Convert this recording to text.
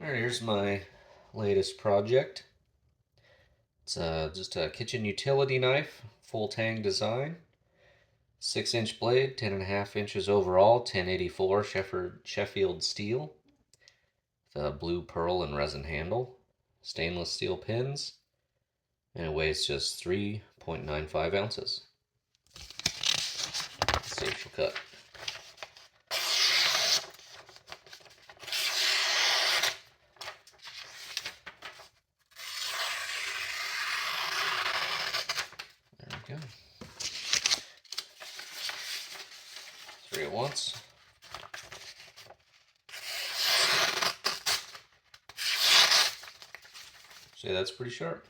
Alright, here's my latest project. It's just a kitchen utility knife, full tang design. 6-inch blade, 10.5 inches overall, 1084 Sheffield steel. With a blue pearl and resin handle. Stainless steel pins. And it weighs just 3.95 ounces. Let's see if she'll cut. There we go. 3 at once. See, that's pretty sharp.